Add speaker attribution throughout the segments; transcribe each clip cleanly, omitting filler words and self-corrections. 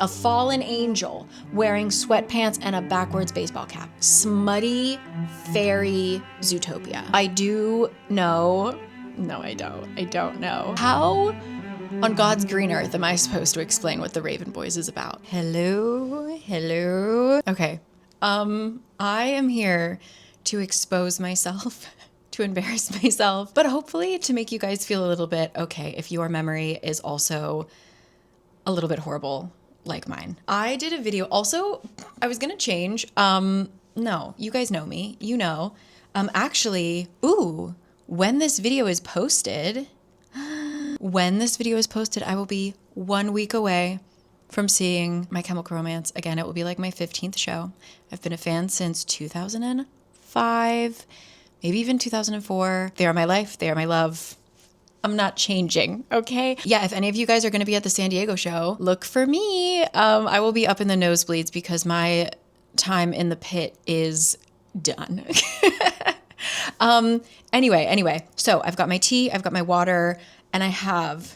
Speaker 1: A fallen angel wearing sweatpants and a backwards baseball cap. Smutty fairy Zootopia. I do know. No, I don't. I don't know. How on God's green earth am I supposed to explain what the Raven Boys is about? Hello? Hello? Okay. I am here to expose myself, to embarrass myself, but hopefully to make you guys feel a little bit okay if your memory is also a little bit horrible like mine. I did a video. Also, I was gonna change. No, you guys know me. You know. Actually, when this video is posted, I will be 1 week away from seeing My Chemical Romance. Again, it will be like my 15th show. I've been a fan since 2005, maybe even 2004. They are my life. They are my love. I'm not changing, okay? Yeah, if any of you guys are going to be at the San Diego show, look for me. I will be up in the nosebleeds because my time in the pit is done. Anyway, so I've got my tea, I've got my water, and I have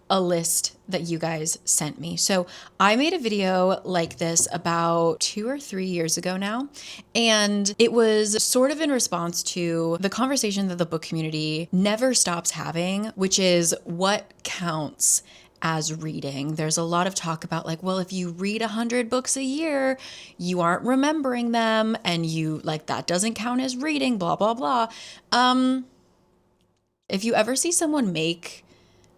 Speaker 1: a list that you guys sent me. So I made a video like this about 2 or 3 years ago now, and it was sort of in response to the conversation that the book community never stops having, which is what counts as reading. There's a lot of talk about like, well, if you read 100 books a year, you aren't remembering them, and you like that doesn't count as reading, blah, blah, blah. If you ever see someone make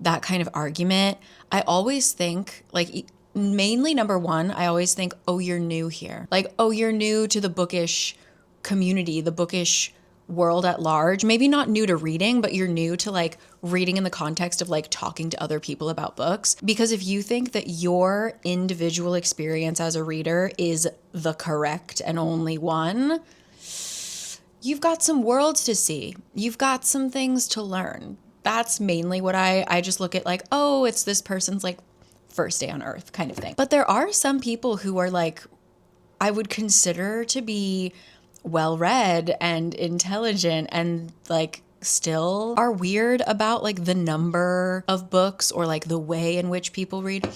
Speaker 1: that kind of argument, I always think like, mainly number one, I always think, oh, you're new here. Like, oh, you're new to the bookish community, the bookish world at large. Maybe not new to reading, but you're new to like reading in the context of like talking to other people about books. Because if you think that your individual experience as a reader is the correct and only one, you've got some worlds to see. You've got some things to learn. That's mainly what I just look at, like, oh, it's this person's like first day on earth kind of thing. But there are some people who are like, I would consider to be well-read and intelligent and like still are weird about like the number of books or like the way in which people read.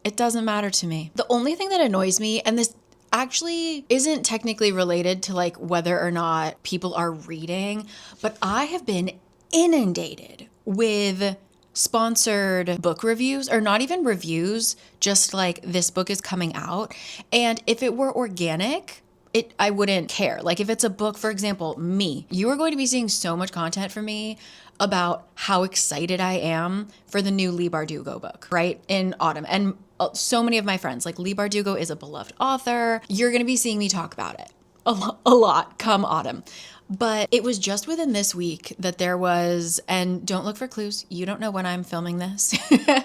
Speaker 1: It doesn't matter to me. The only thing that annoys me, and this actually isn't technically related to like whether or not people are reading, but I have been inundated with sponsored book reviews, or not even reviews, just like this book is coming out. And if it were organic, I wouldn't care. Like if it's a book, for example, me, you are going to be seeing so much content from me about how excited I am for the new Leigh Bardugo book, right? In autumn. And so many of my friends, like Leigh Bardugo is a beloved author. You're going to be seeing me talk about it a lot come autumn. But it was just within this week that there was, and don't look for clues, you don't know when I'm filming this.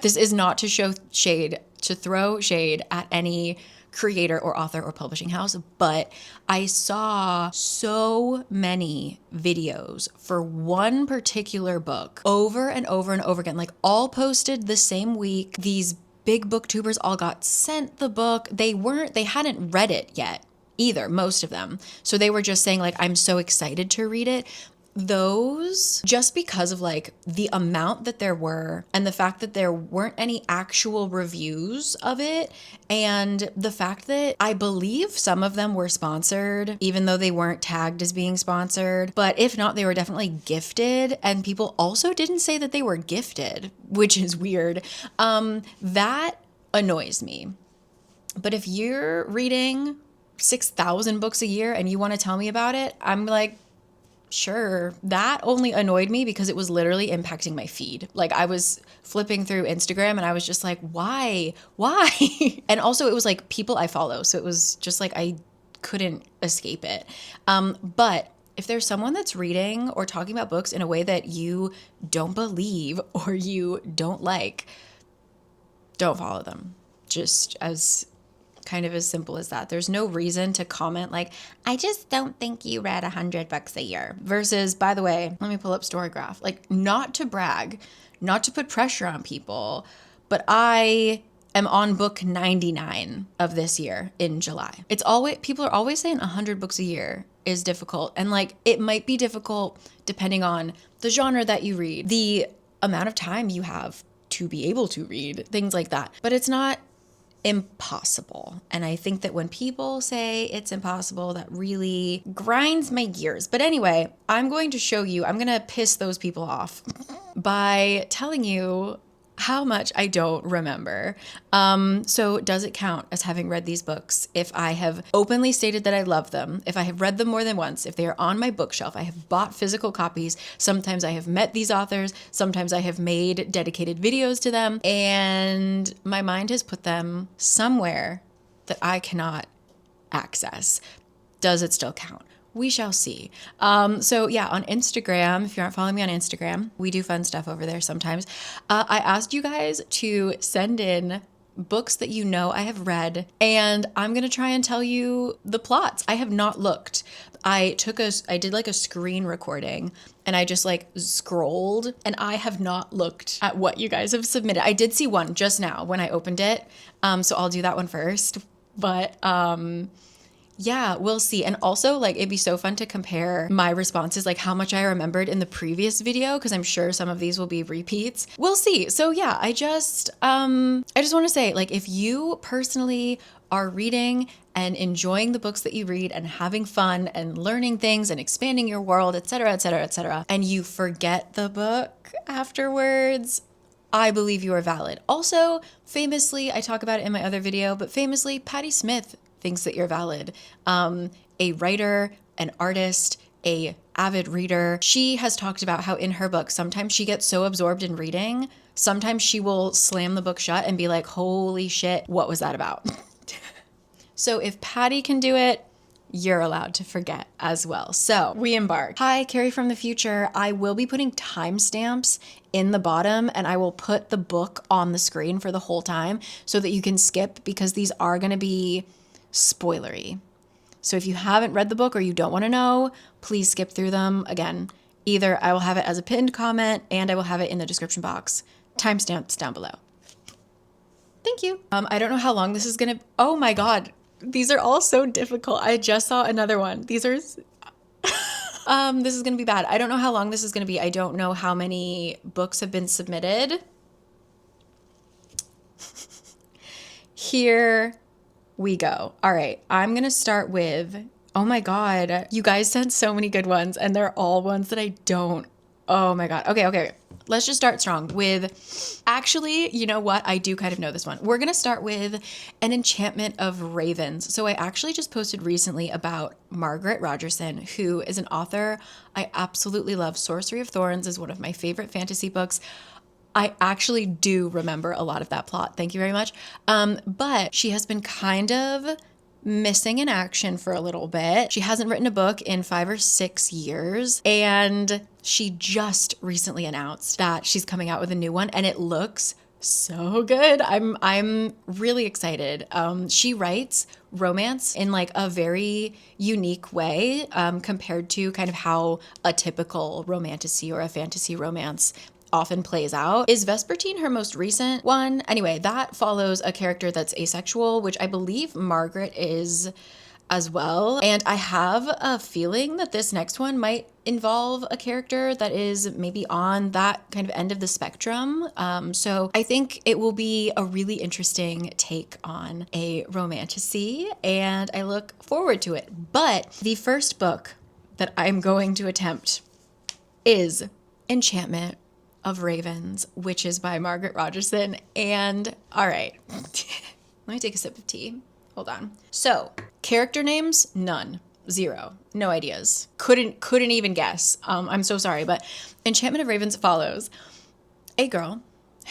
Speaker 1: This is not to show shade, to throw shade at any creator or author or publishing house, but I saw so many videos for one particular book over and over and over again, like all posted the same week. These big booktubers all got sent the book. They hadn't read it yet either, most of them. So they were just saying like, I'm so excited to read it. Those, just because of like the amount that there were and the fact that there weren't any actual reviews of it, and the fact that I believe some of them were sponsored, even though they weren't tagged as being sponsored, but if not, they were definitely gifted, and people also didn't say that they were gifted, which is weird. That annoys me. But if you're reading 6,000 books a year and you want to tell me about it, I'm like, sure. That only annoyed me because it was literally impacting my feed. Like I was flipping through Instagram and I was just like, why? And also it was like people I follow. So it was just like, I couldn't escape it. But if there's someone that's reading or talking about books in a way that you don't believe or you don't like, don't follow them. Just as kind of as simple as that. There's no reason to comment like, I just don't think you read 100 books a year. Versus, by the way, let me pull up Storygraph. Like, not to brag, not to put pressure on people, but I am on book 99 of this year in July. People are always saying 100 books a year is difficult. And like, it might be difficult depending on the genre that you read, the amount of time you have to be able to read, things like that. But it's not impossible. And I think that when people say it's impossible, that really grinds my gears. But anyway, I'm going to piss those people off by telling you how much I don't remember. So does it count as having read these books if I have openly stated that I love them, if I have read them more than once, if they are on my bookshelf, I have bought physical copies, sometimes I have met these authors, sometimes I have made dedicated videos to them, and my mind has put them somewhere that I cannot access. Does it still count? We shall see. So yeah, on Instagram, if you aren't following me on Instagram, we do fun stuff over there sometimes. I asked you guys to send in books that you know I have read, and I'm going to try and tell you the plots. I have not looked. I did like a screen recording and I just like scrolled, and I have not looked at what you guys have submitted. I did see one just now when I opened it. So I'll do that one first. But, yeah, we'll see. And also, like, it'd be so fun to compare my responses, like how much I remembered in the previous video, because I'm sure some of these will be repeats. We'll see. So yeah, I just want to say, like, if you personally are reading and enjoying the books that you read and having fun and learning things and expanding your world, etc., etc., etc., and you forget the book afterwards, I believe you are valid. Also, famously, I talk about it in my other video, but famously, Patti Smith thinks that you're valid. A writer, an artist, a avid reader. She has talked about how in her book, sometimes she gets so absorbed in reading, sometimes she will slam the book shut and be like, holy shit, what was that about? So if Patti can do it, you're allowed to forget as well. So we embark. Hi, Carrie from the future. I will be putting timestamps in the bottom, and I will put the book on the screen for the whole time so that you can skip, because these are going to be spoilery. So if you haven't read the book or you don't want to know, please skip through them. Again, either I will have it as a pinned comment and I will have it in the description box. Timestamps down below. Thank you. I don't know how long this is going to... Oh my God. These are all so difficult. I just saw another one. These are... this is going to be bad. I don't know how long this is going to be. I don't know how many books have been submitted. Here we go. All right. I'm going to start with, oh my God, you guys sent so many good ones and they're all ones that I don't. Oh my God. Okay. Let's just start strong with, actually, you know what? I do kind of know this one. We're going to start with An Enchantment of Ravens. So I actually just posted recently about Margaret Rogerson, who is an author I absolutely love. Sorcery of Thorns is one of my favorite fantasy books. I actually do remember a lot of that plot. Thank you very much. But she has been kind of missing in action for a little bit. She hasn't written a book in 5 or 6 years, and she just recently announced that she's coming out with a new one, and it looks so good. I'm really excited. She writes romance in like a very unique way, compared to kind of how a typical romantasy or a fantasy romance often plays out. Is Vespertine her most recent one? Anyway, that follows a character that's asexual, which I believe Margaret is as well. And I have a feeling that this next one might involve a character that is maybe on that kind of end of the spectrum. So I think it will be a really interesting take on a romantasy, and I look forward to it. But the first book that I'm going to attempt is Enchantment of Ravens, which is by Margaret Rogerson. And all right, let me take a sip of tea. Hold on. So character names, none, 0, no ideas. Couldn't even guess. I'm so sorry, but Enchantment of Ravens follows a girl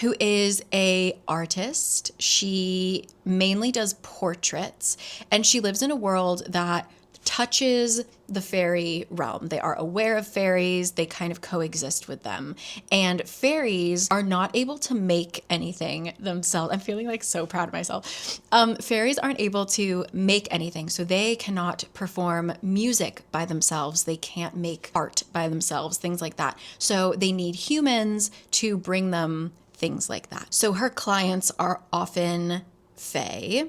Speaker 1: who is a artist. She mainly does portraits, and she lives in a world that touches the fairy realm. They are aware of fairies. They kind of coexist with them. And fairies are not able to make anything themselves. I'm feeling like so proud of myself. Fairies aren't able to make anything. So they cannot perform music by themselves. They can't make art by themselves, things like that. So they need humans to bring them things like that. So her clients are often fae.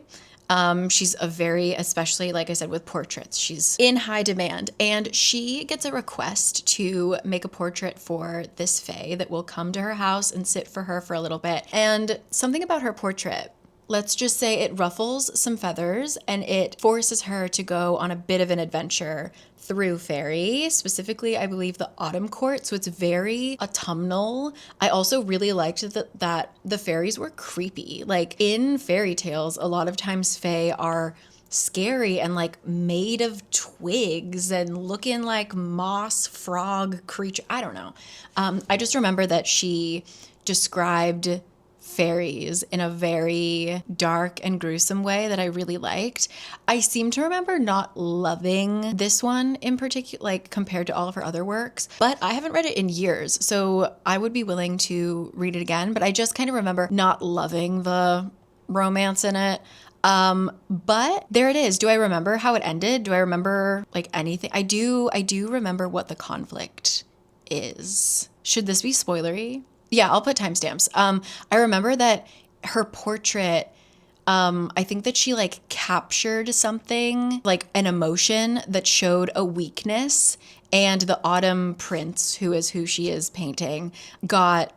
Speaker 1: She's a very, especially like I said with portraits, she's in high demand, and she gets a request to make a portrait for this fae that will come to her house and sit for her for a little bit. And something about her portrait, let's just say it ruffles some feathers and it forces her to go on a bit of an adventure through fairy, specifically, I believe, the Autumn Court. So it's very autumnal. I also really liked that the fairies were creepy. Like in fairy tales, a lot of times fae are scary and like made of twigs and looking like moss frog creature. I don't know. I just remember that she described fairies in a very dark and gruesome way that I really liked. I seem to remember not loving this one in particular, like compared to all of her other works, but I haven't read it in years, so I would be willing to read it again, but I just kind of remember not loving the romance in it. But there it is. Do I remember how it ended? Do I remember like anything? I do remember what the conflict is. Should this be spoilery? Yeah, I'll put timestamps. I remember that her portrait, I think that she like captured something, like an emotion that showed a weakness, and the Autumn Prince, who she is painting, got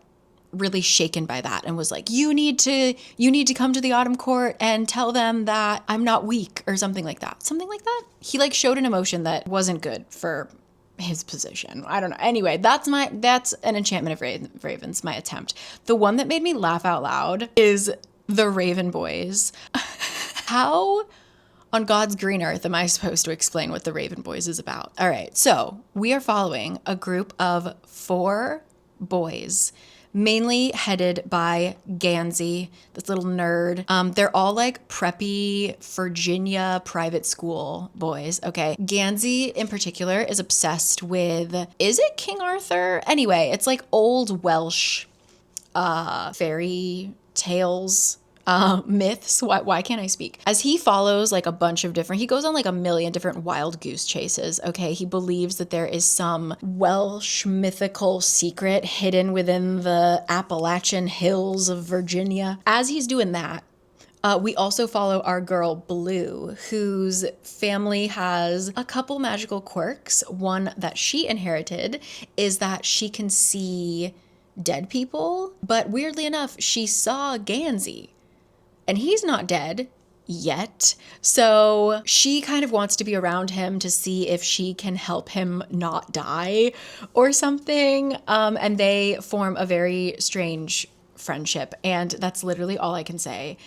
Speaker 1: really shaken by that and was like, you need to come to the Autumn Court and tell them that I'm not weak, or something like that. Something like that. He like showed an emotion that wasn't good for his position. I don't know. Anyway, that's an Enchantment of Ravens, my attempt. The one that made me laugh out loud is the Raven Boys. How on God's green earth am I supposed to explain what the Raven Boys is about? All right. So we are following a group of 4 boys, mainly headed by Gansey, this little nerd. They're all like preppy Virginia private school boys, okay? Gansey in particular is obsessed with, is it King Arthur? Anyway, it's like old Welsh fairy tales, myths. Why can't I speak? As he follows like a bunch of different, he goes on like a million different wild goose chases, okay? He believes that there is some Welsh mythical secret hidden within the Appalachian hills of Virginia. As he's doing that, we also follow our girl Blue, whose family has a couple magical quirks. One that she inherited is that she can see dead people, but weirdly enough, she saw Gansey. And he's not dead yet. So she kind of wants to be around him to see if she can help him not die or something. And they form a very strange friendship. And that's literally all I can say.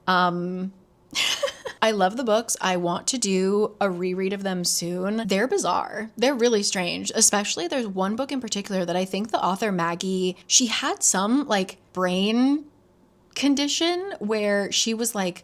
Speaker 1: I love the books. I want to do a reread of them soon. They're bizarre. They're really strange. Especially there's one book in particular that I think the author Maggie, she had some like brain condition where she was like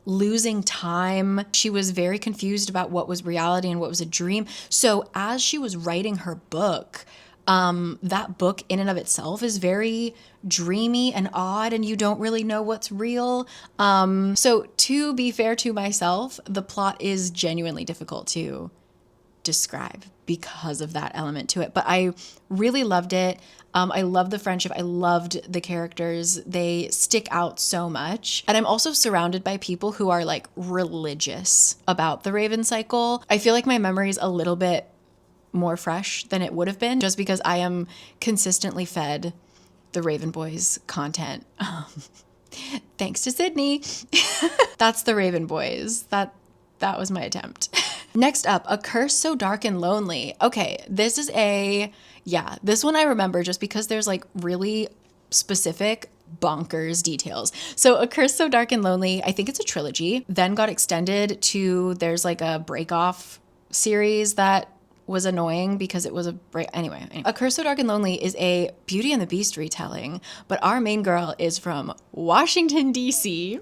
Speaker 1: losing time. She was very confused about what was reality and what was a dream. So as she was writing her book, that book in and of itself is very dreamy and odd, and you don't really know what's real. So to be fair to myself, the plot is genuinely difficult to describe because of that element to it. But I really loved it. I love the friendship. I loved the characters. They stick out so much. And I'm also surrounded by people who are like religious about the Raven cycle. I feel like my memory is a little bit more fresh than it would have been just because I am consistently fed the Raven Boys content. Thanks to Sydney. That's the Raven Boys. That was my attempt. Next up, A Curse So Dark and Lonely. Okay, this one I remember just because there's like really specific bonkers details. So A Curse So Dark and Lonely, I think it's a trilogy, then got extended to, there's like a break-off series that was annoying because it was a break. Anyway, A Curse So Dark and Lonely is a Beauty and the Beast retelling, but our main girl is from Washington, D.C.,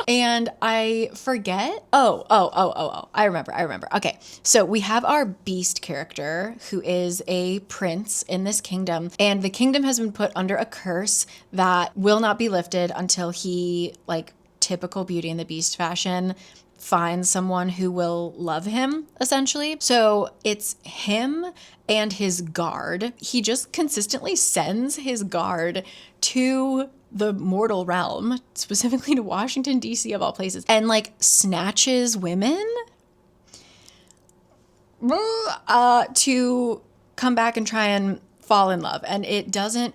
Speaker 1: and I forget. I remember. Okay. So we have our beast character who is a prince in this kingdom, and the kingdom has been put under a curse that will not be lifted until he, like typical Beauty and the Beast fashion, finds someone who will love him, essentially. So it's him and his guard. He just consistently sends his guard to the mortal realm, specifically to Washington, D.C. of all places, and like snatches women to come back and try and fall in love. And it doesn't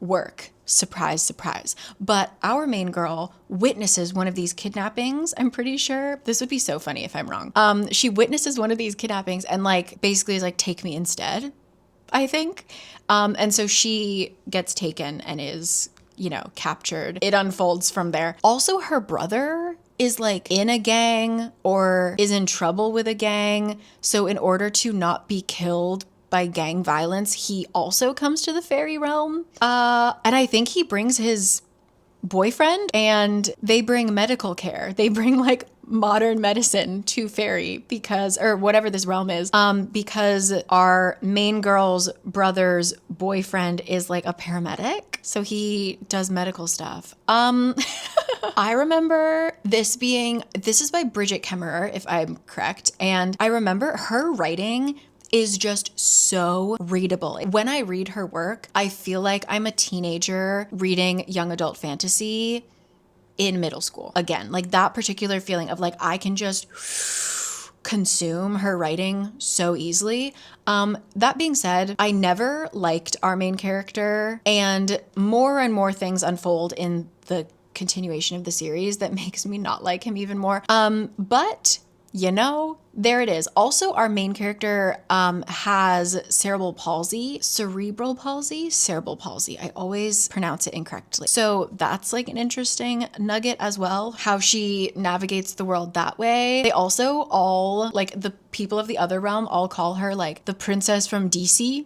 Speaker 1: work. Surprise, surprise. But our main girl witnesses one of these kidnappings. I'm pretty sure this would be so funny if I'm wrong. She witnesses one of these kidnappings and like basically is like, take me instead, I think. And so she gets taken and is, you know, captured. It unfolds from there. Also, her brother is like in a gang or is in trouble with a gang. So in order to not be killed by gang violence, he also comes to the fairy realm. And I think he brings his boyfriend and they bring medical care. They bring like modern medicine to fairy because, or whatever this realm is, because our main girl's brother's boyfriend is like a paramedic. So he does medical stuff. I remember this is by Brigid Kemmerer, if I'm correct. And I remember her writing is just so readable. When I read her work, I feel like I'm a teenager reading young adult fantasy in middle school. Again, like that particular feeling of like, I can just consume her writing so easily. That being said, I never liked our main character, and more things unfold in the continuation of the series that makes me not like him even more. But you know, there it is. Also, our main character has cerebral palsy. I always pronounce it incorrectly. So that's like an interesting nugget as well, how she navigates the world that way. They also all, like the people of the other realm, all call her like the princess from DC.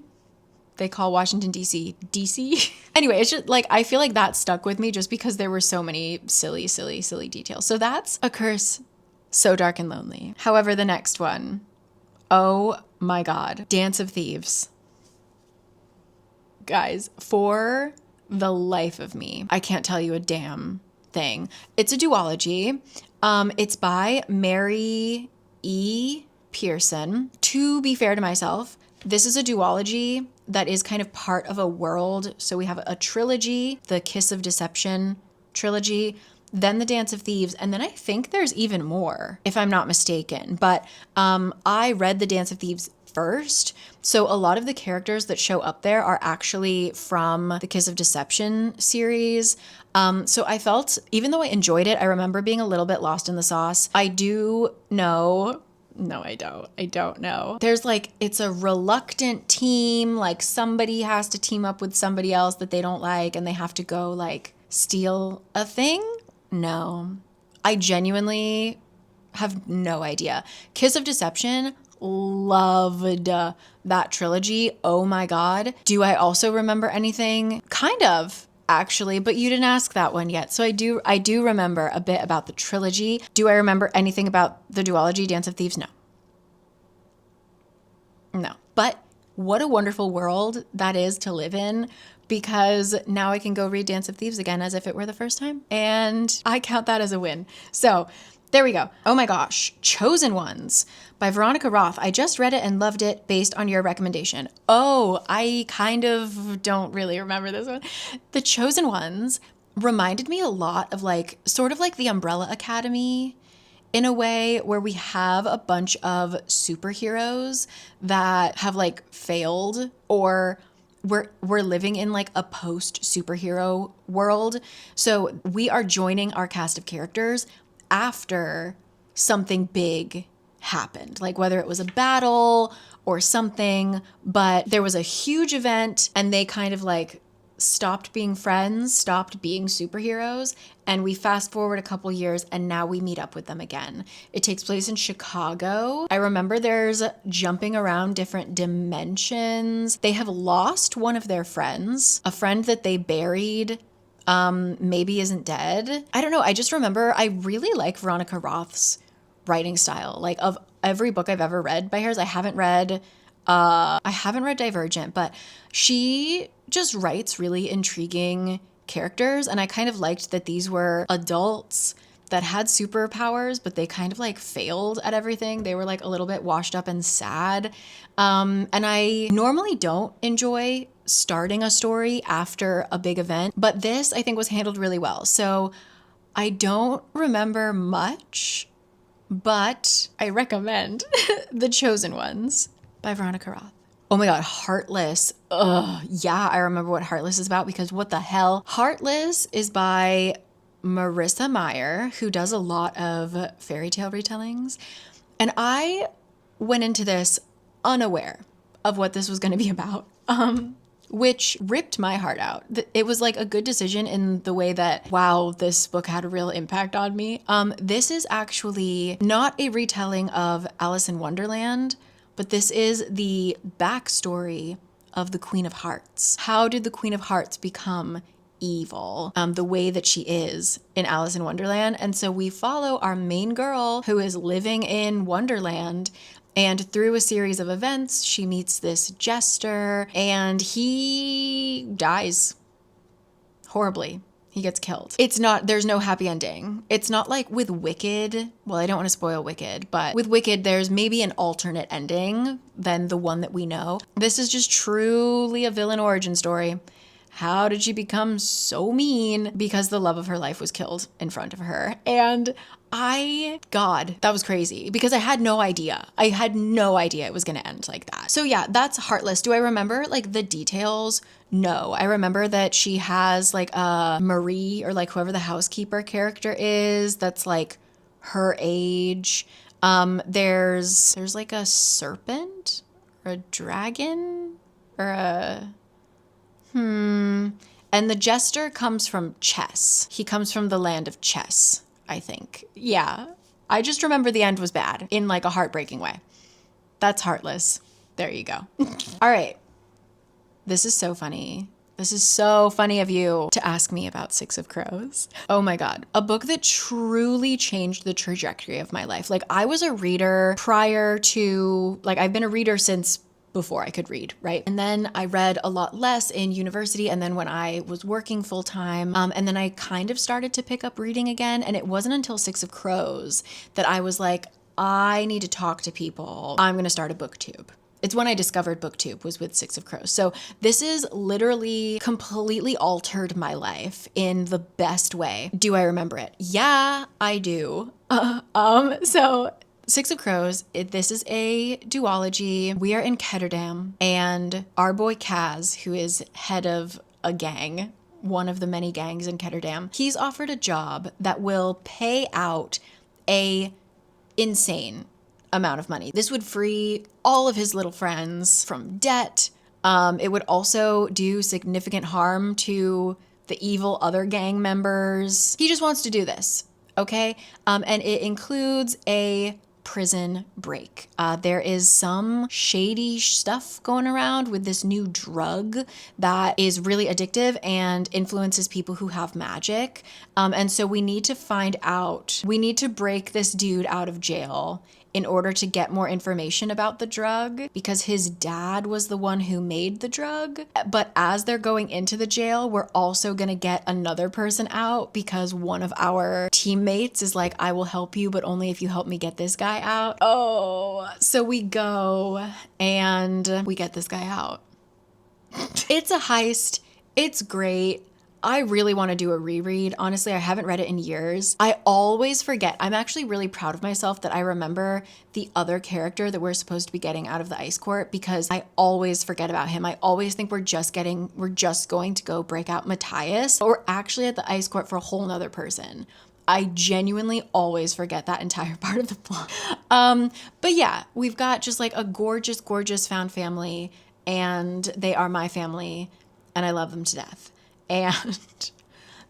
Speaker 1: They call Washington, D.C. DC. Anyway, it's just like, I feel like that stuck with me just because there were so many silly details. So that's A Curse So Dark and Lonely. However, the next one, oh my God, Dance of Thieves. Guys, for the life of me, I can't tell you a damn thing. It's a duology. It's by Mary E. Pearson. To be fair to myself, this is a duology that is kind of part of a world. So we have a trilogy, the Kiss of Deception trilogy, then the Dance of Thieves, and then I think there's even more, if I'm not mistaken. But I read the Dance of Thieves first, so a lot of the characters that show up there are actually from the Kiss of Deception series. So I felt, even though I enjoyed it, I remember being a little bit lost in the sauce. I do know... No, I don't. I don't know. There's like, it's a reluctant team, like somebody has to team up with somebody else that they don't like, and they have to go like steal a thing. No, I genuinely have no idea. Kiss of Deception, loved that trilogy. Oh my God. Do I also remember anything? Kind of, actually, but you didn't ask that one yet. So I do remember a bit about the trilogy. Do I remember anything about the duology, Dance of Thieves? No. But what a wonderful world that is to live in, because now I can go read Dance of Thieves again as if it were the first time. And I count that as a win. So there we go. Oh my gosh. Chosen Ones by Veronica Roth. I just read it and loved it based on your recommendation. Oh, I kind of don't really remember this one. The Chosen Ones reminded me a lot of like, sort of like the Umbrella Academy in a way, where we have a bunch of superheroes that have like failed, or we're living in like a post superhero world. So we are joining our cast of characters after something big happened, like whether it was a battle or something, but there was a huge event and they kind of like stopped being friends, stopped being superheroes, and we fast forward a couple years and now we meet up with them again. It takes place in Chicago. I remember there's jumping around different dimensions. They have lost one of their friends, a friend that they buried, maybe isn't dead. I don't know. I just remember I really like Veronica Roth's writing style. Like, of every book I've ever read by hers, I haven't read Divergent, but she just writes really intriguing characters. And I kind of liked that these were adults that had superpowers, but they kind of like failed at everything. They were like a little bit washed up and sad. And I normally don't enjoy starting a story after a big event. But this, I think, was handled really well. So I don't remember much, but I recommend The Chosen Ones by Veronica Roth. Oh my God, Heartless. Ugh, yeah, I remember what Heartless is about because what the hell? Heartless is by Marissa Meyer, who does a lot of fairy tale retellings. And I went into this unaware of what this was going to be about, which ripped my heart out. It was like a good decision in the way that, wow, this book had a real impact on me. This is actually not a retelling of Alice in Wonderland, but this is the backstory of the Queen of Hearts. How did the Queen of Hearts become evil, the way that she is in Alice in Wonderland? And so we follow our main girl who is living in Wonderland, and through a series of events, she meets this jester and he dies horribly. He gets killed. There's no happy ending. It's not like with Wicked. Well, I don't want to spoil Wicked, but with Wicked, there's maybe an alternate ending than the one that we know. This is just truly a villain origin story. How did she become so mean? Because the love of her life was killed in front of her. And God, that was crazy because I had no idea. I had no idea it was going to end like that. So yeah, that's Heartless. Do I remember like the details? No. I remember that she has like a Marie or like whoever the housekeeper character is that's like her age. There's like a serpent or a dragon or a... And the jester comes from chess. He comes from the land of chess, I think. Yeah. I just remember the end was bad in like a heartbreaking way. That's Heartless. There you go. All right. This is so funny. This is so funny of you to ask me about Six of Crows. Oh my God. A book that truly changed the trajectory of my life. Like I was a reader prior to, like I've been a reader since before I could read, right? And then I read a lot less in university and then when I was working full time, and then I kind of started to pick up reading again. And it wasn't until Six of Crows that I was like, I need to talk to people. I'm going to start a booktube. It's when I discovered booktube was with Six of Crows. So this is literally completely altered my life in the best way. Do I remember it? Yeah, I do. So Six of Crows, this is a duology. We are in Ketterdam, and our boy Kaz, who is head of a gang, one of the many gangs in Ketterdam, he's offered a job that will pay out a insane amount of money. This would free all of his little friends from debt. It would also do significant harm to the evil other gang members. He just wants to do this, okay? And it includes a prison break. There is some shady stuff going around with this new drug that is really addictive and influences people who have magic. And so we need to find out, we need to break this dude out of jail in order to get more information about the drug because his dad was the one who made the drug. But as they're going into the jail, we're also gonna get another person out because one of our teammates is like, I will help you, but only if you help me get this guy out. Oh, so we go and we get this guy out. It's a heist. It's great. I really want to do a reread. Honestly, I haven't read it in years. I always forget. I'm actually really proud of myself that I remember the other character that we're supposed to be getting out of the ice court because I always forget about him. I always think we're just going to go break out Matthias, but we're actually at the ice court for a whole nother person. I genuinely always forget that entire part of the plot. But yeah, we've got just like a gorgeous, gorgeous found family, and they are my family, and I love them to death. And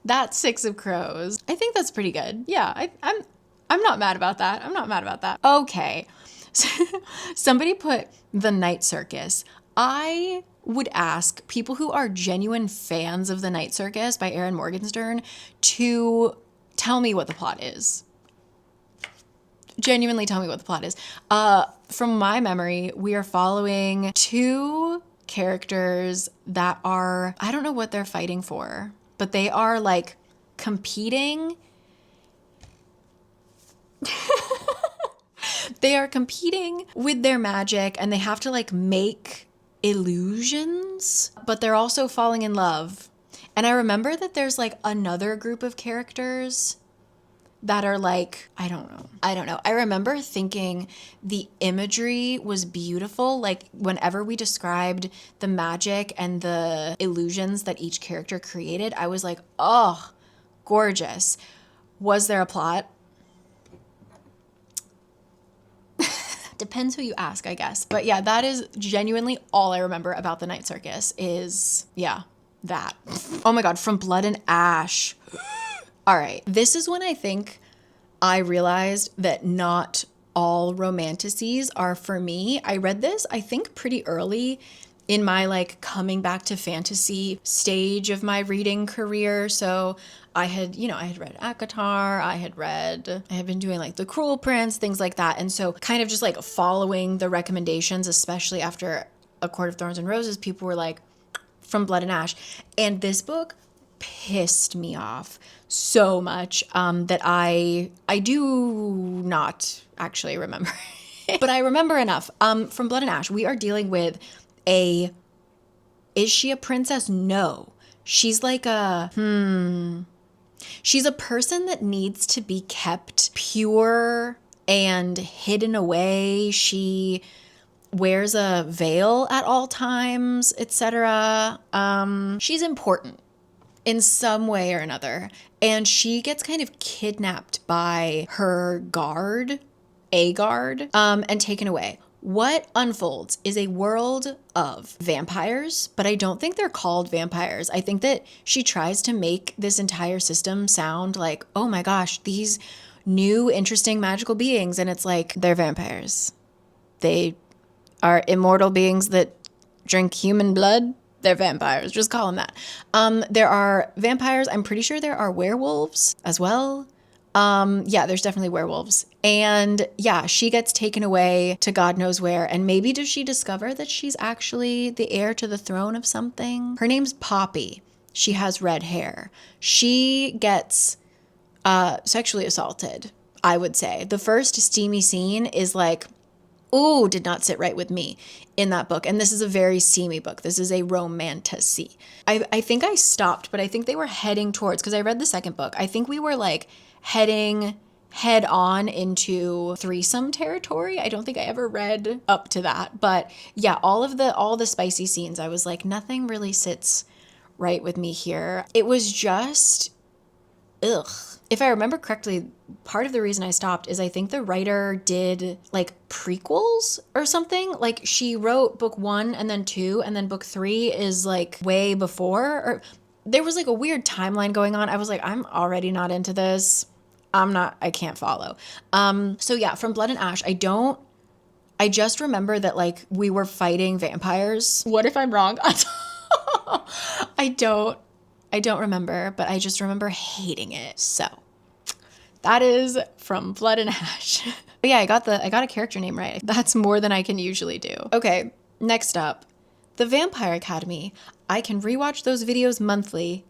Speaker 1: that's Six of Crows. I think that's pretty good. Yeah, I'm not mad about that. I'm not mad about that. Okay. Somebody put The Night Circus. I would ask people who are genuine fans of The Night Circus by Erin Morgenstern to tell me what the plot is. Genuinely tell me what the plot is. From my memory, we are following two characters that are, I don't know what they're fighting for, but they are like competing. They are competing with their magic and they have to like make illusions, but they're also falling in love. And I remember that there's like another group of characters that are like, I don't know. I remember thinking the imagery was beautiful. Like whenever we described the magic and the illusions that each character created, I was like, oh, gorgeous. Was there a plot? Depends who you ask, I guess. But yeah, that is genuinely all I remember about the Night Circus is, yeah, that. Oh my God, From Blood and Ash. All right, this is when I think I realized that not all romanticies are for me. I read this, I think, pretty early in my like coming back to fantasy stage of my reading career. So I had read ACOTAR, I had been doing like The Cruel Prince, things like that. And so kind of just like following the recommendations, especially after A Court of Thorns and Roses, people were like, From Blood and Ash. And this book pissed me off so much that I do not actually remember. But I remember enough. From Blood and Ash, we are dealing with is she a princess? No. She's like she's a person that needs to be kept pure and hidden away. She wears a veil at all times, etc. She's important in some way or another. And she gets kind of kidnapped by her guard, and taken away. What unfolds is a world of vampires, but I don't think they're called vampires. I think that she tries to make this entire system sound like, oh my gosh, these new, interesting, magical beings. And it's like, they're vampires. They are immortal beings that drink human blood. They're vampires. Just call them that. There are vampires. I'm pretty sure there are werewolves as well. Yeah, there's definitely werewolves. And yeah, she gets taken away to God knows where. And maybe does she discover that she's actually the heir to the throne of something? Her name's Poppy. She has red hair. She gets sexually assaulted, I would say. The first steamy scene is like, ooh, did not sit right with me in that book. And this is a very steamy book. This is a romantasy. I think I stopped, but I think they were heading towards, because I read the second book. I think we were like heading head on into threesome territory. I don't think I ever read up to that. But yeah, all the spicy scenes, I was like, nothing really sits right with me here. It was just, ugh. If I remember correctly, part of the reason I stopped is I think the writer did like prequels or something. Like she wrote book 1 and then 2 and then book 3 is like way before, or there was like a weird timeline going on. I was like, I'm already not into this. I can't follow. So yeah, From Blood and Ash, I just remember that like we were fighting vampires. What if I'm wrong? I don't remember, but I just remember hating it. So that is From Blood and Ash. But yeah, I got a character name right. That's more than I can usually do. Okay, next up, The Vampire Academy. I can rewatch those videos monthly.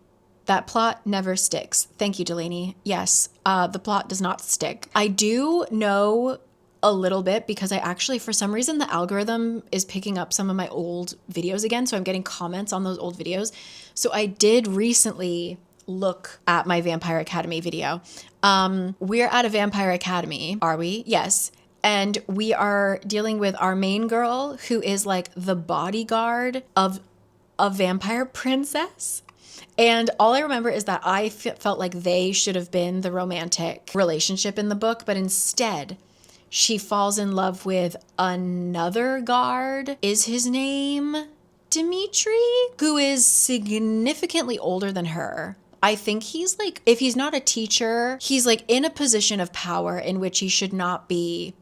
Speaker 1: That plot never sticks. Thank you, Delaney. Yes, the plot does not stick. I do know a little bit because I actually, for some reason, the algorithm is picking up some of my old videos again. So I'm getting comments on those old videos. So I did recently look at my Vampire Academy video. We're at a Vampire Academy, are we? Yes. And we are dealing with our main girl, who is like the bodyguard of a vampire princess. And all I remember is that I felt like they should have been the romantic relationship in the book, but instead she falls in love with another guard. Is his name Dimitri? Who is significantly older than her. I think he's like, if he's not a teacher, he's like in a position of power in which he should not be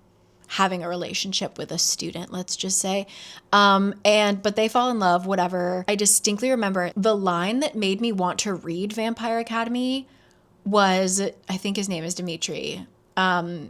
Speaker 1: having a relationship with a student, let's just say. But they fall in love, whatever. I distinctly remember the line that made me want to read Vampire Academy was, I think his name is Dimitri.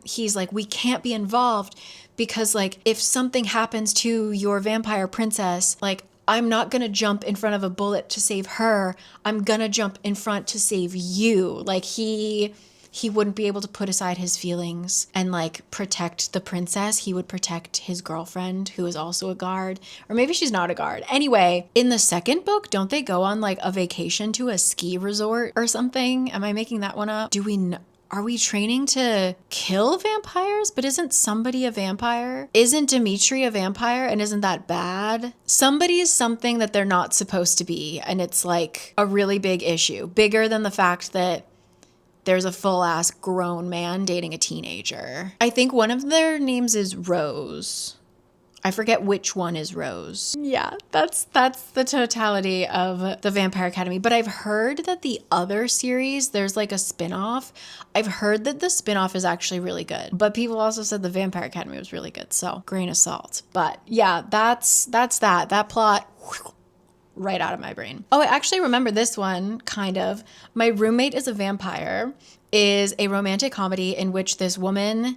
Speaker 1: He's like, we can't be involved because like if something happens to your vampire princess, like I'm not going to jump in front of a bullet to save her. I'm going to jump in front to save you. Like he he wouldn't be able to put aside his feelings and like protect the princess. He would protect his girlfriend, who is also a guard. Or maybe she's not a guard. Anyway, in the second book, don't they go on like a vacation to a ski resort or something? Am I making that one up? Are we training to kill vampires? But isn't somebody a vampire? Isn't Dimitri a vampire? And isn't that bad? Somebody is something that they're not supposed to be. And it's like a really big issue. Bigger than the fact that there's a full-ass grown man dating a teenager. I think one of their names is Rose. I forget which one is Rose. Yeah, that's the totality of the Vampire Academy. But I've heard that the other series, there's like a spinoff. I've heard that the spinoff is actually really good. But people also said the Vampire Academy was really good. So grain of salt. But yeah, that's that. That plot, right out of my brain. Oh, I actually remember this one, kind of. My Roommate is a Vampire is a romantic comedy in which this woman...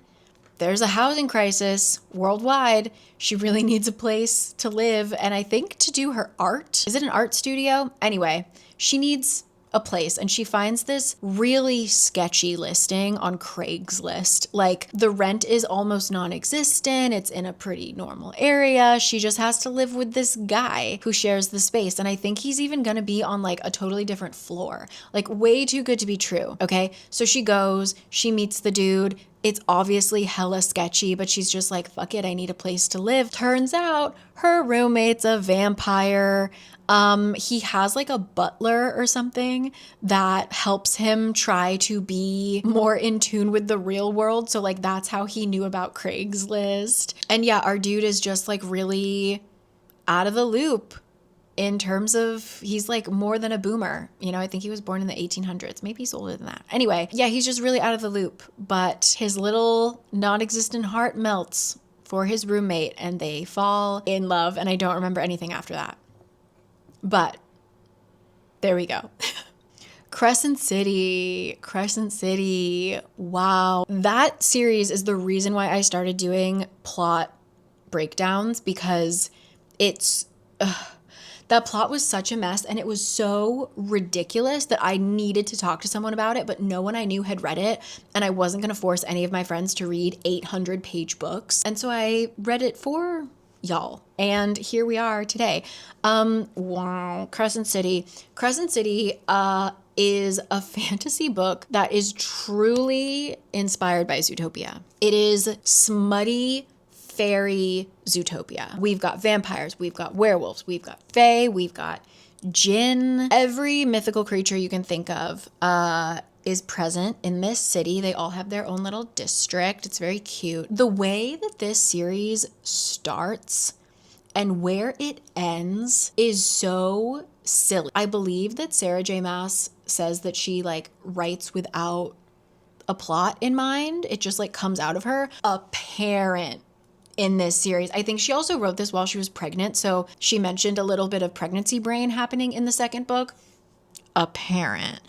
Speaker 1: There's a housing crisis worldwide. She really needs a place to live and I think to do her art. Is it an art studio? Anyway, she needs a place and she finds this really sketchy listing on Craigslist. Like the rent is almost non-existent. It's in a pretty normal area. She just has to live with this guy who shares the space. And I think he's even going to be on like a totally different floor. Like way too good to be true. Okay. So she goes, she meets the dude. It's obviously hella sketchy, but she's just like, fuck it, I need a place to live. Turns out her roommate's a vampire. He has like a butler or something that helps him try to be more in tune with the real world. So like that's how he knew about Craigslist. And yeah, our dude is just like really out of the loop. In terms of, he's like more than a boomer. You know, I think he was born in the 1800s. Maybe he's older than that. Anyway, yeah, he's just really out of the loop. But his little non-existent heart melts for his roommate and they fall in love. And I don't remember anything after that. But there we go. Crescent City. Wow. That series is the reason why I started doing plot breakdowns because it's... That plot was such a mess and it was so ridiculous that I needed to talk to someone about it, but no one I knew had read it and I wasn't going to force any of my friends to read 800-page books. And so I read it for y'all. And here we are today. Wow. Crescent City. Crescent City is a fantasy book that is truly inspired by Zootopia. It is smutty fairy Zootopia. We've got vampires, we've got werewolves, we've got fae, we've got djinn. Every mythical creature you can think of is present in this city. They all have their own little district. It's very cute. The way that this series starts and where it ends is so silly. I believe that Sarah J. Maas says that she like writes without a plot in mind. It just like comes out of her. Apparent in this series. I think she also wrote this while she was pregnant. So she mentioned a little bit of pregnancy brain happening in the second book. Apparent.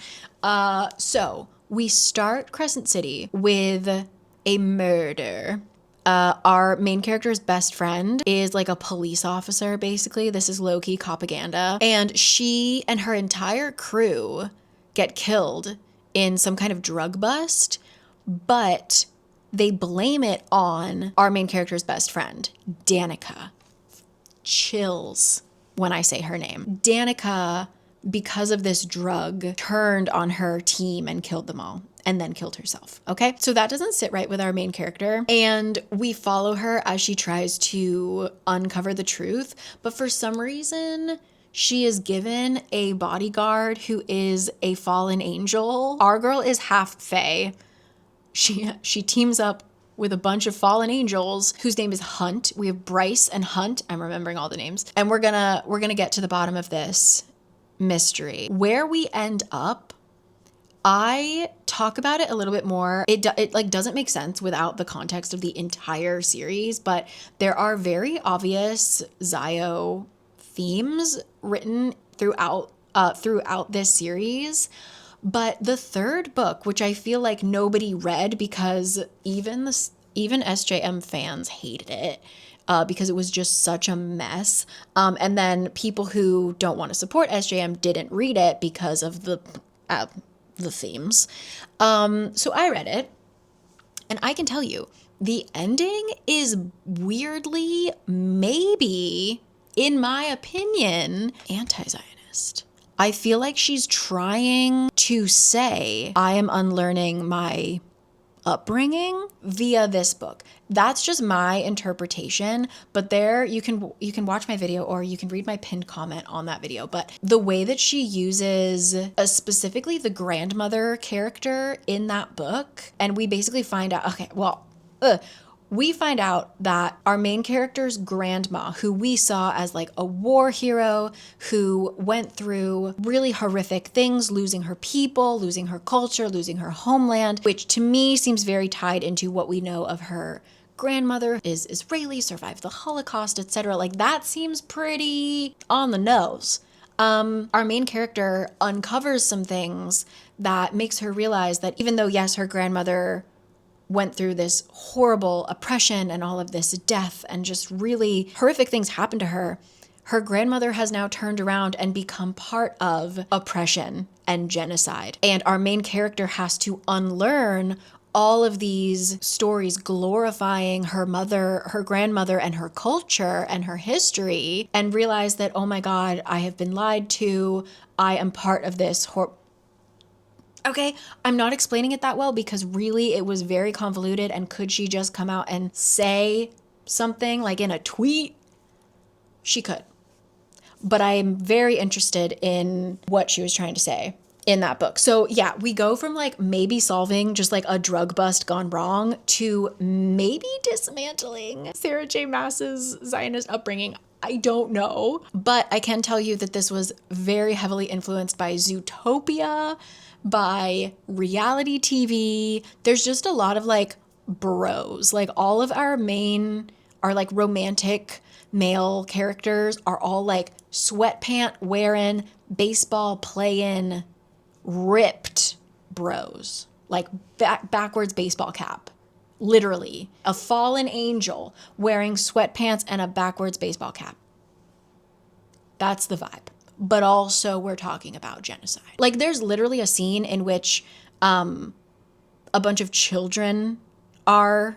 Speaker 1: So we start Crescent City with a murder. Our main character's best friend is like a police officer, basically. This is low-key propaganda. And she and her entire crew get killed in some kind of drug bust, but they blame it on our main character's best friend, Danica. Chills when I say her name. Danica, because of this drug, turned on her team and killed them all. And then killed herself, okay? So that doesn't sit right with our main character. And we follow her as she tries to uncover the truth. But for some reason, she is given a bodyguard who is a fallen angel. Our girl is half fae. She teams up with a bunch of fallen angels whose name is Hunt. We have Bryce and Hunt. I'm remembering all the names. And we're gonna get to the bottom of this mystery. Where we end up, I talk about it a little bit more. It like doesn't make sense without the context of the entire series, but there are very obvious Zio themes written throughout this series. But the third book, which I feel like nobody read because even SJM fans hated it because it was just such a mess. And then people who don't want to support SJM didn't read it because of the the themes. So I read it, and I can tell you, the ending is weirdly, maybe, in my opinion, anti-Zionist. I feel like she's trying to say, I am unlearning my upbringing via this book. That's just my interpretation, but there you can watch my video or you can read my pinned comment on that video. But the way that she uses specifically the grandmother character in that book, and we basically find out, we find out that our main character's grandma, who we saw as like a war hero who went through really horrific things, losing her people, losing her culture, losing her homeland, which to me seems very tied into what we know of her grandmother is Israeli, survived the Holocaust, etc. Like that seems pretty on the nose. Our main character uncovers some things that makes her realize that even though, yes, her grandmother went through this horrible oppression and all of this death and just really horrific things happened to her, her grandmother has now turned around and become part of oppression and genocide. And our main character has to unlearn all of these stories glorifying her mother, her grandmother, and her culture and her history, and realize that, oh my God, I have been lied to. I am part of this Okay, I'm not explaining it that well because really it was very convoluted, and could she just come out and say something like in a tweet? She could. But I'm very interested in what she was trying to say in that book. So yeah, we go from like maybe solving just like a drug bust gone wrong to maybe dismantling Sarah J. Maas's Zionist upbringing. I don't know. But I can tell you that this was very heavily influenced by Zootopia, by reality TV. There's just a lot of like bros. Like all of our like romantic male characters are all like sweatpant wearing, baseball playing, ripped bros. Like backwards baseball cap. Literally. A fallen angel wearing sweatpants and a backwards baseball cap. That's the vibe. But also we're talking about genocide. Like there's literally a scene in which a bunch of children are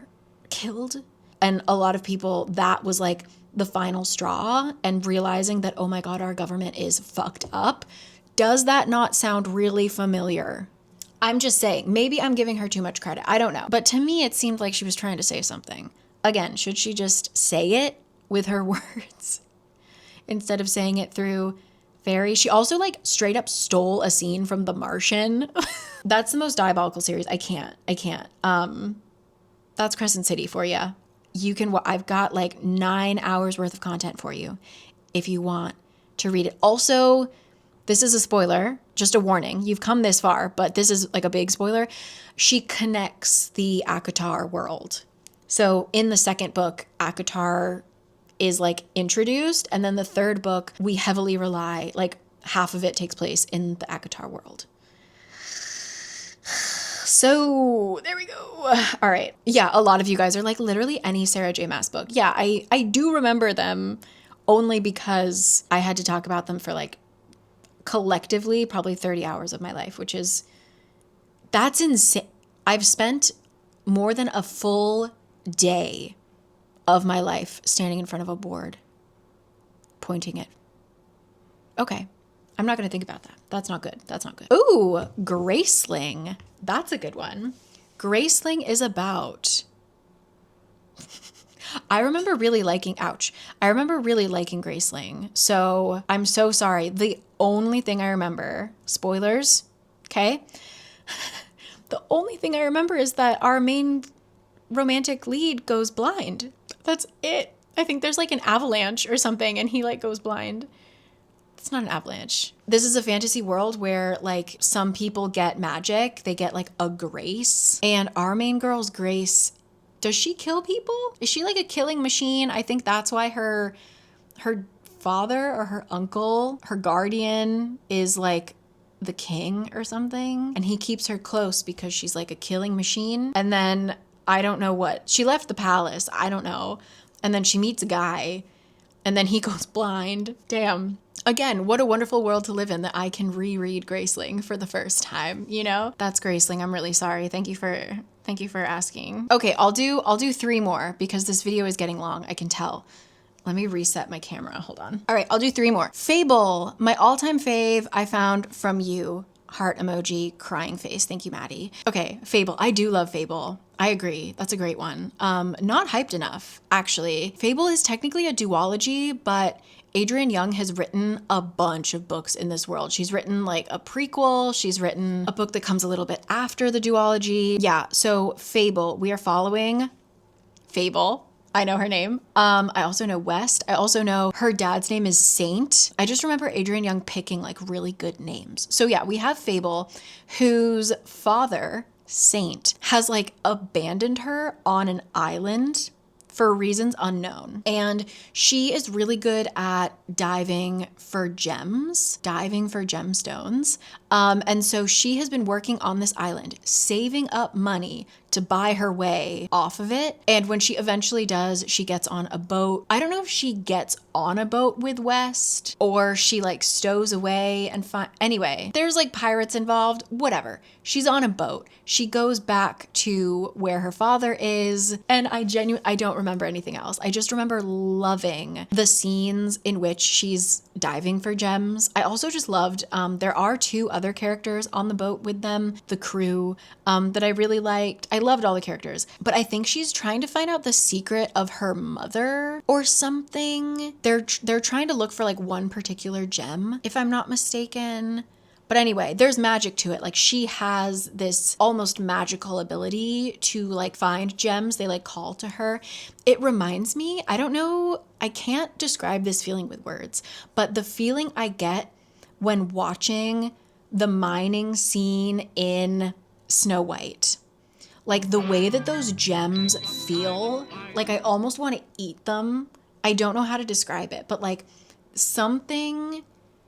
Speaker 1: killed, and a lot of people, that was like the final straw, and realizing that, oh my God, our government is fucked up. Does that not sound really familiar? I'm just saying, maybe I'm giving her too much credit. I don't know. But to me, it seemed like she was trying to say something. Again, should she just say it with her words instead of saying it through fairy? She also like straight up stole a scene from The Martian. That's the most diabolical series. I can't. That's Crescent City for you. I've got like 9 hours worth of content for you if you want to read it. Also, this is a spoiler, just a warning. You've come this far, but this is like a big spoiler. She connects the ACOTAR world. So in the second book, ACOTAR is like introduced, and then the third book, we heavily rely, like half of it takes place in the ACOTAR world. So there we go. All right. Yeah, a lot of you guys are like, literally any Sarah J. Maas book. Yeah, I do remember them only because I had to talk about them for like collectively probably 30 hours of my life, that's insane. I've spent more than a full day of my life standing in front of a board, pointing it. Okay. I'm not going to think about that. That's not good. Ooh, Graceling. That's a good one. Graceling is about... I remember really liking Graceling. So I'm so sorry. The only thing I remember, spoilers, okay? The only thing I remember is that our main romantic lead goes blind. That's it. I think there's like an avalanche or something and he like goes blind. It's not an avalanche. This is a fantasy world where like some people get magic. They get like a grace. And our main girl's grace, does she kill people? Is she like a killing machine? I think that's why her father or her uncle, her guardian, is like the king or something. And he keeps her close because she's like a killing machine. And then I don't know what. She left the palace. I don't know. And then she meets a guy. And then he goes blind. Damn. Again, what a wonderful world to live in that I can reread Graceling for the first time, you know? That's Graceling. I'm really sorry. Thank you for asking. Okay, I'll do 3 more because this video is getting long, I can tell. Let me reset my camera. Hold on. All right, I'll do 3 more. Fable, my all-time fave I found from you. Heart emoji, crying face. Thank you, Maddie. Okay, Fable. I do love Fable. I agree. That's a great one. Not hyped enough, actually. Fable is technically a duology, but Adrienne Young has written a bunch of books in this world. She's written like a prequel. She's written a book that comes a little bit after the duology. Yeah, so Fable. We are following Fable. I know her name. I also know West. I also know her dad's name is Saint. I just remember Adrienne Young picking like really good names. So yeah, we have Fable, whose father, Saint, has like abandoned her on an island for reasons unknown. And she is really good at diving for gems, diving for gemstones. And so she has been working on this island, saving up money to buy her way off of it. And when she eventually does, she gets on a boat. I don't know if she gets on a boat with West or she like stows away and anyway, there's like pirates involved, whatever. She's on a boat. She goes back to where her father is. And I don't remember anything else. I just remember loving the scenes in which she's diving for gems. I also just loved, there are 2 other characters on the boat with them, the crew, that I really liked. I loved all the characters, but I think she's trying to find out the secret of her mother or something. They're trying to look for like one particular gem, if I'm not mistaken. But anyway, there's magic to it. Like she has this almost magical ability to like find gems. They like call to her. It reminds me, I don't know, I can't describe this feeling with words, but the feeling I get when watching the mining scene in Snow White. Like the way that those gems feel, like I almost want to eat them. I don't know how to describe it, but like something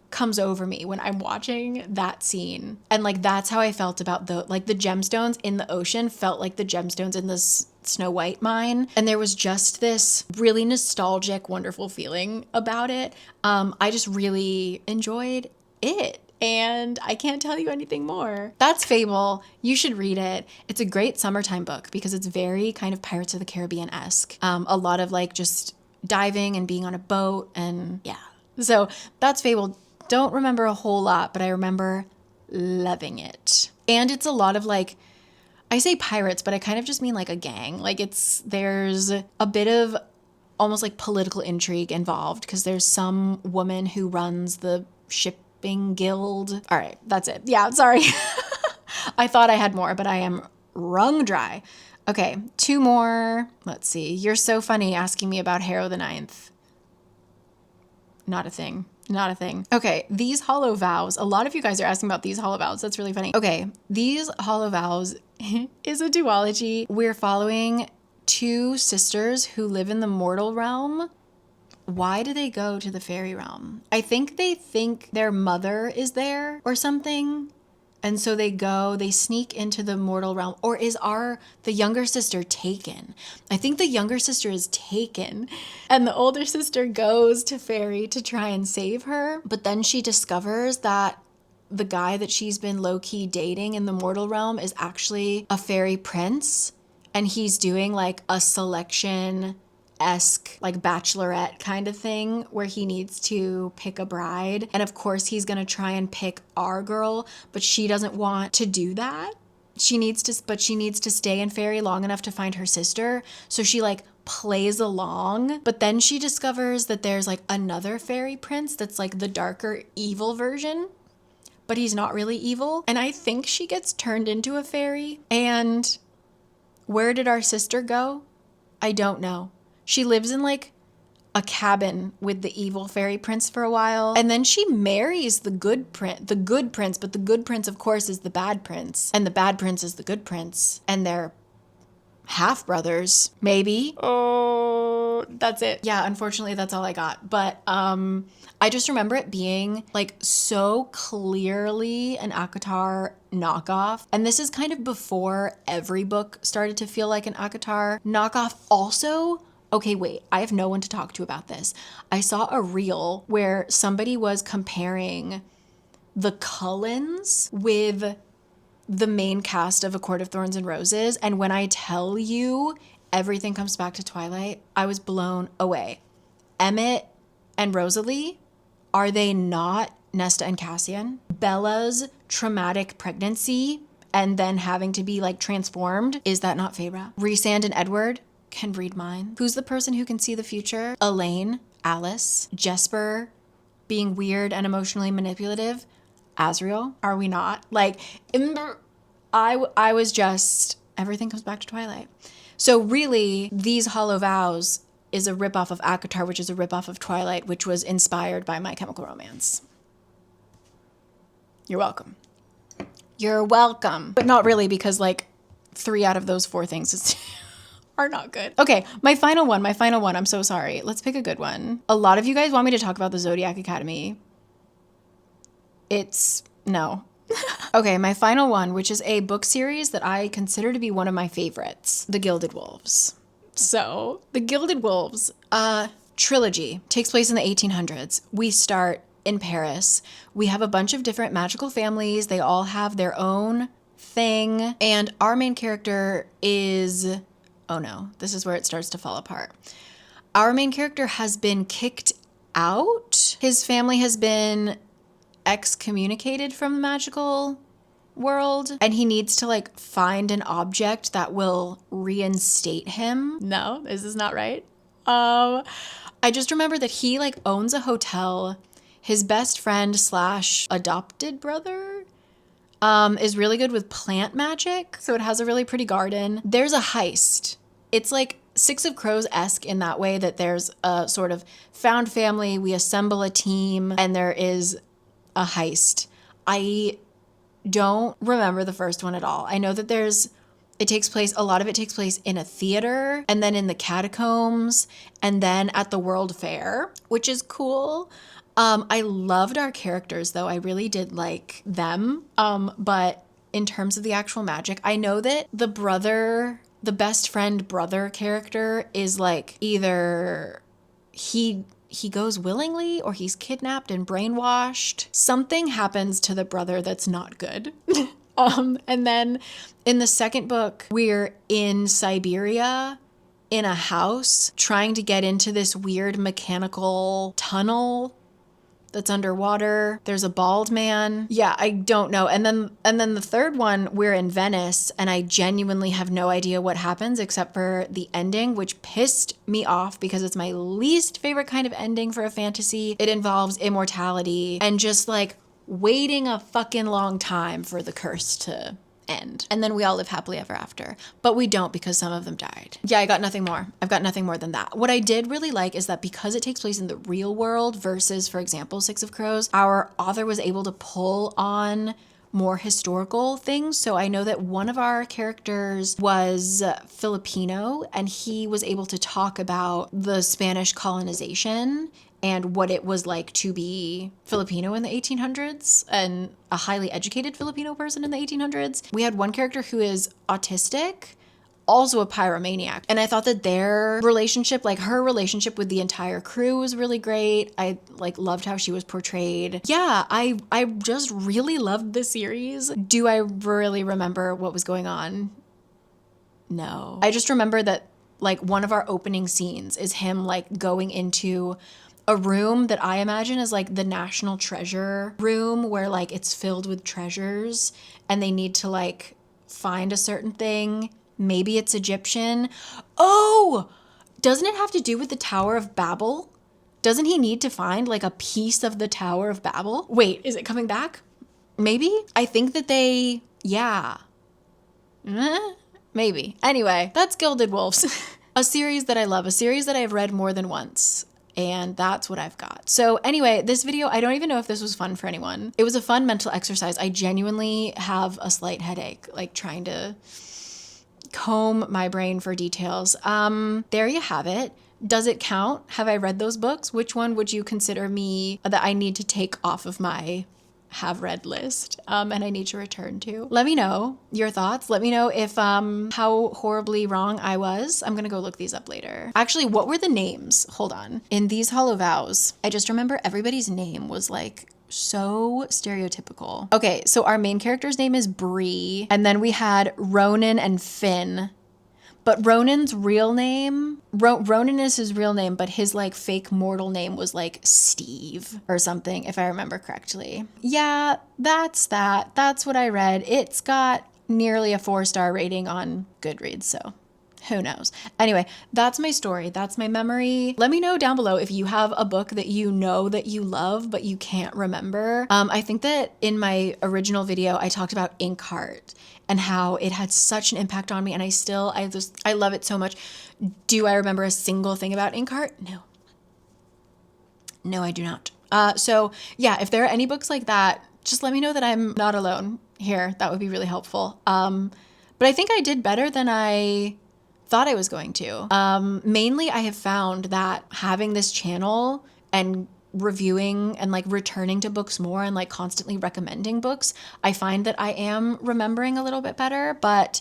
Speaker 1: comes over me when I'm watching that scene. And like that's how I felt about the gemstones in the ocean felt like the gemstones in this Snow White mine. And there was just this really nostalgic, wonderful feeling about it. I just really enjoyed it. And I can't tell you anything more. That's Fable. You should read it. It's a great summertime book because it's very kind of Pirates of the Caribbean-esque. A lot of like just diving and being on a boat and yeah. So that's Fable. Don't remember a whole lot, but I remember loving it. And it's a lot of like, I say pirates, but I kind of just mean like a gang. Like there's a bit of almost like political intrigue involved because there's some woman who runs the shipping guild. All right, that's it. Yeah, sorry. I thought I had more, but I am wrung dry. Okay, 2 more. Let's see. You're so funny asking me about Harrow the Ninth. Not a thing. Not a thing. Okay, These Hollow Vows. A lot of you guys are asking about These Hollow Vows. That's really funny. Okay, These Hollow Vows is a duology. We're following 2 sisters who live in the mortal realm. Why do they go to the fairy realm? I think they think their mother is there or something. And so they sneak into the mortal realm. Or is the younger sister taken? I think the younger sister is taken. And the older sister goes to fairy to try and save her. But then she discovers that the guy that she's been low-key dating in the mortal realm is actually a fairy prince. And he's doing like a selection-esque like bachelorette kind of thing where he needs to pick a bride. And of course he's going to try and pick our girl, but she doesn't want to do that. She needs to stay in fairy long enough to find her sister. So she like plays along, but then she discovers that there's like another fairy prince that's like the darker evil version, but he's not really evil. And I think she gets turned into a fairy. And where did our sister go? I don't know. She lives in like a cabin with the evil fairy prince for a while. And then she marries the good prince, but the good prince, of course, is the bad prince. And the bad prince is the good prince. And they're half brothers, maybe. Oh, that's it. Yeah, unfortunately, that's all I got. But I just remember it being like so clearly an ACOTAR knockoff. And this is kind of before every book started to feel like an ACOTAR knockoff. Also, okay, wait, I have no one to talk to about this. I saw a reel where somebody was comparing the Cullens with the main cast of A Court of Thorns and Roses. And when I tell you everything comes back to Twilight, I was blown away. Emmett and Rosalie, are they not Nesta and Cassian? Bella's traumatic pregnancy and then having to be like transformed, is that not Fabra? Rhysand and Edward can read minds. Who's the person who can see the future? Elaine, Alice, Jesper being weird and emotionally manipulative, Azriel. Are we not? Like, I was just, everything comes back to Twilight. So really, these Hollow Vows is a ripoff of ACOTAR, which is a ripoff of Twilight, which was inspired by My Chemical Romance. You're welcome. You're welcome. But not really, because like 3 out of those 4 things are not good. Okay, my final one. I'm so sorry. Let's pick a good one. A lot of you guys want me to talk about the Zodiac Academy. No. Okay, my final one, which is a book series that I consider to be one of my favorites, The Gilded Wolves. So, The Gilded Wolves trilogy takes place in the 1800s. We start in Paris. We have a bunch of different magical families. They all have their own thing. And our main character is, oh no, this is where it starts to fall apart. Our main character has been kicked out. His family has been excommunicated from the magical world, and he needs to like find an object that will reinstate him. No, this is not right. I just remember that he like owns a hotel. His best friend / adopted brother is really good with plant magic, so it has a really pretty garden. There's a heist. It's like Six of Crows-esque in that way, that there's a sort of found family, we assemble a team, and there is a heist. I don't remember the first one at all. I know that a lot of it takes place in a theater, and then in the catacombs, and then at the World Fair, which is cool. I loved our characters, though. I really did like them. But in terms of the actual magic, I know that the best friend brother character is like either he goes willingly or he's kidnapped and brainwashed. Something happens to the brother that's not good. And then in the second book, we're in Siberia in a house trying to get into this weird mechanical tunnel that's underwater. There's a bald man. Yeah, I don't know. And then the third one, we're in Venice, and I genuinely have no idea what happens except for the ending, which pissed me off because it's my least favorite kind of ending for a fantasy. It involves immortality and just like waiting a fucking long time for the curse to end. And then we all live happily ever after. But we don't, because some of them died. Yeah, I got nothing more. I've got nothing more than that. What I did really like is that because it takes place in the real world versus, for example, Six of Crows, our author was able to pull on more historical things. So I know that one of our characters was Filipino, and he was able to talk about the Spanish colonization and what it was like to be Filipino in the 1800s and a highly educated Filipino person in the 1800s. We had one character who is autistic, also a pyromaniac. And I thought that their relationship, like her relationship with the entire crew, was really great. I like loved how she was portrayed. Yeah, I just really loved the series. Do I really remember what was going on? No. I just remember that like one of our opening scenes is him like going into a room that I imagine is like the National Treasure room, where like it's filled with treasures and they need to like find a certain thing. Maybe it's Egyptian. Oh, doesn't it have to do with the Tower of Babel? Doesn't he need to find like a piece of the Tower of Babel? Wait, is it coming back? Maybe? I think that yeah. Maybe. Anyway, that's Gilded Wolves. A series that I love, a series that I've read more than once. And that's what I've got. So anyway, this video, I don't even know if this was fun for anyone. It was a fun mental exercise. I genuinely have a slight headache, like trying to comb my brain for details. There you have it. Does it count? Have I read those books? Which one would you consider me that I need to take off of my have read list and I need to return to. Let me know your thoughts. Let me know if how horribly wrong I was. I'm gonna go look these up later. Actually, what were the names? Hold on. In these Hollow Vows, I just remember everybody's name was like so stereotypical. Okay, so our main character's name is Bree, and then we had Ronan and Finn. But Ronan's real name, Ronan is his real name, but his like fake mortal name was like Steve or something, if I remember correctly. Yeah, that's that. That's what I read. It's got nearly a 4-star rating on Goodreads, so who knows? Anyway, that's my story. That's my memory. Let me know down below if you have a book that you know that you love, but you can't remember. I think that in my original video, I talked about Inkheart and how it had such an impact on me. And I love it so much. Do I remember a single thing about Inkheart? No, I do not. So yeah, if there are any books like that, just let me know that I'm not alone here. That would be really helpful. But I think I did better than I thought I was going to. Mainly I have found that having this channel and reviewing and like returning to books more and like constantly recommending books, I find that I am remembering a little bit better. But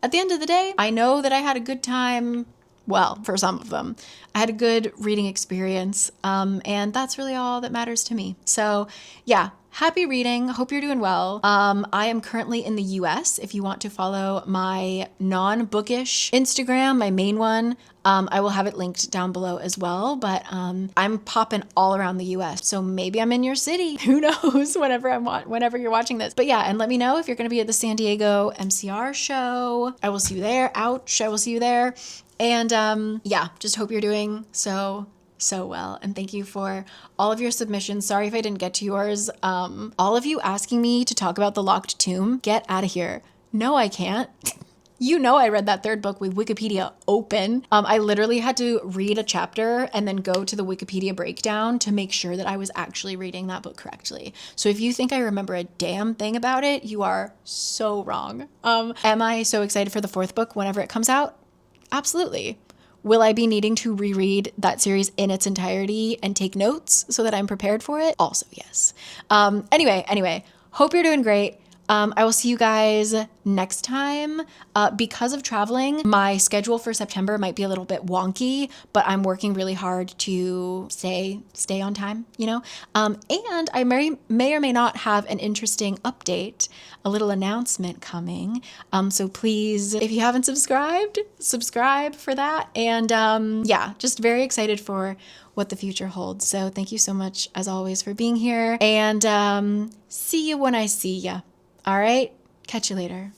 Speaker 1: at the end of the day, I know that I had a good time. Well, for some of them, I had a good reading experience. And that's really all that matters to me. So yeah, happy reading. Hope you're doing well. I am currently in the US. If you want to follow my non-bookish Instagram, my main one, I will have it linked down below as well. But I'm popping all around the US. So maybe I'm in your city. Who knows? Whenever you're watching this. But yeah, and let me know if you're going to be at the San Diego MCR show. I will see you there. Ouch. I will see you there. And yeah, just hope you're doing so well. And thank you for all of your submissions. Sorry if I didn't get to yours. All of you asking me to talk about The Locked Tomb, get out of here. No, I can't. You know I read that third book with Wikipedia open. I literally had to read a chapter and then go to the Wikipedia breakdown to make sure that I was actually reading that book correctly. So if you think I remember a damn thing about it, you are so wrong. Am I so excited for the fourth book whenever it comes out? Absolutely. Will I be needing to reread that series in its entirety and take notes so that I'm prepared for it? Also, yes. Anyway, hope you're doing great. I will see you guys next time. Because of traveling, my schedule for September might be a little bit wonky, but I'm working really hard to stay on time, you know? And I may or may not have an interesting update, a little announcement coming. So please, if you haven't subscribe for that. And yeah, just very excited for what the future holds. So thank you so much, as always, for being here. And see you when I see ya. All right, catch you later.